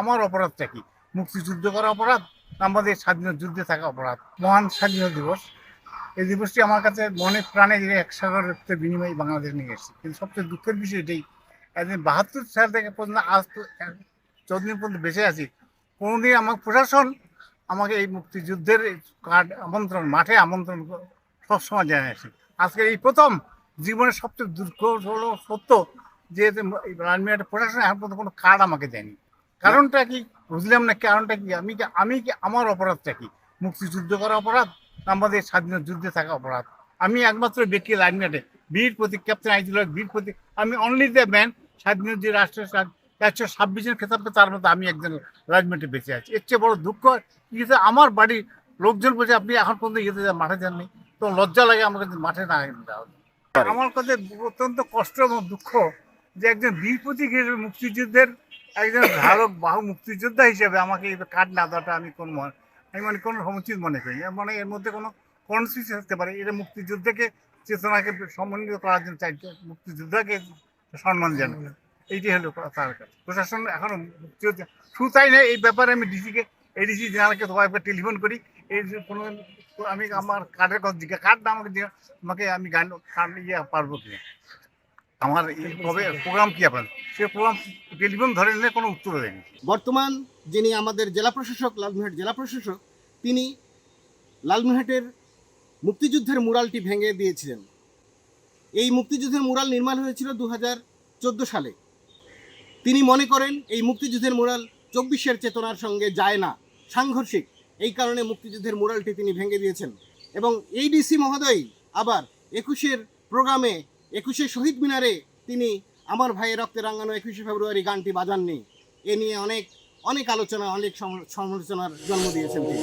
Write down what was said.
আমার অপরাধটা কি? মুক্তিযুদ্ধ করা অপরাধ না আমাদের স্বাধীনতা যুদ্ধে থাকা অপরাধ? মহান স্বাধীনতা দিবস, এই দিবসটি আমার কাছে মনে প্রাণে যে ১ সাগর রক্তের বিনিময়ে বাংলাদেশ নিয়ে এসেছি। কিন্তু সবচেয়ে দুঃখের বিষয় এটাই, একদিন ৭২ সাল থেকে পর্যন্ত আজ তো যতদিন পর্যন্ত বেঁচে আছি, কোনোদিন আমার প্রশাসন আমাকে এই মুক্তিযুদ্ধের কার্ড আমন্ত্রণ, মাঠে আমন্ত্রণ সবসময় জানিয়েছি। আজকে এই প্রথম জীবনের সবচেয়ে দুঃখ হলো সত্য যে রাজমিয়াটের প্রশাসন এখন পর্যন্ত কোনো কার্ড আমাকে দেয়নি। কারণটা কি বুঝলাম না, কারণটা কি? আমি কি আমার অপরাধটা কি? মুক্তিযুদ্ধ করা অপরাধ না আমাদের স্বাধীনতা যুদ্ধে থাকা অপরাধ? আমি একমাত্র ব্যক্তি লাইনম্যাটে বীর প্রতীক, ক্যাপ্টেন আইজুল হক বীর প্রতীক। আমি অনলি দ্য ম্যান, স্বাধীনতা যে রাষ্ট্রের ১২৬ জন খেতাব, তার মধ্যে আমি একজন রাজমেন্টে বেঁচে আছি। এর চেয়ে বড় দুঃখ কিন্তু আমার বাড়ির লোকজন বলছে আপনি এখন পর্যন্ত মাঠে যাননি, তো লজ্জা লাগে আমাকে মাঠে না দেওয়া। আমার কাছে অত্যন্ত কষ্ট এবং দুঃখ যে একজন বীর প্রতীক হিসেবে মুক্তিযুদ্ধের একজন ধারক বাহু মুক্তিযোদ্ধা হিসেবে আমাকে এই কার্ড না দেওয়াটা আমি কোনো সমুচিত মনে করি। মানে এর মধ্যে কোনো কনসিউসি থাকতে পারে, এটা মুক্তিযুদ্ধকে চেতনাকে সম্মানিত করার জন্য চাইছে, মুক্তিযোদ্ধাকে সম্মান জানায়। এইটাই হলো তার কাছে। প্রশাসন এখনো মুক্তিযুদ্ধ শুধু তাই নয়, এই ব্যাপারে আমি ডিসিকে, এডিসি জেনারেলকে কয়েকবার টেলিফোন করি। এই যে কোনো আমি আমার কার্ডের কথা জিজ্ঞাসা, কার্ডটা আমাকে আমি গান পারবো কিনা, আমার কবে প্রোগ্রাম কি আপনার, সে প্রোগ্রাম টেলিফোন ধরে নিলে কোনো উত্তর দেয়নি। বর্তমান যিনি আমাদের জেলা প্রশাসক, লালমনিরহাট জেলা প্রশাসক, তিনি লালমনিরহাটের মুক্তিযুদ্ধের মুরালটি ভেঙে দিয়েছিলেন। এই মুক্তিযুদ্ধের মুরাল নির্মাণ হয়েছিল 2014 সালে। তিনি মনে করেন এই মুক্তিযুদ্ধের মুরাল 24-এর চেতনার সঙ্গে যায় না, সাংঘর্ষিক। এই কারণে মুক্তিযুদ্ধের মুরালটি তিনি ভেঙে দিয়েছেন। এবং এই ডিসি মহোদয় আবার 21-এর প্রোগ্রামে, 21-এ শহীদ মিনারে তিনি আমার ভাইয়ের রক্তে রাঙানো 21শে ফেব্রুয়ারি গানটি বাজাননি। এ নিয়ে অনেক আলোচনা, অনেক সমালোচনার জন্ম দিয়েছেন তিনি।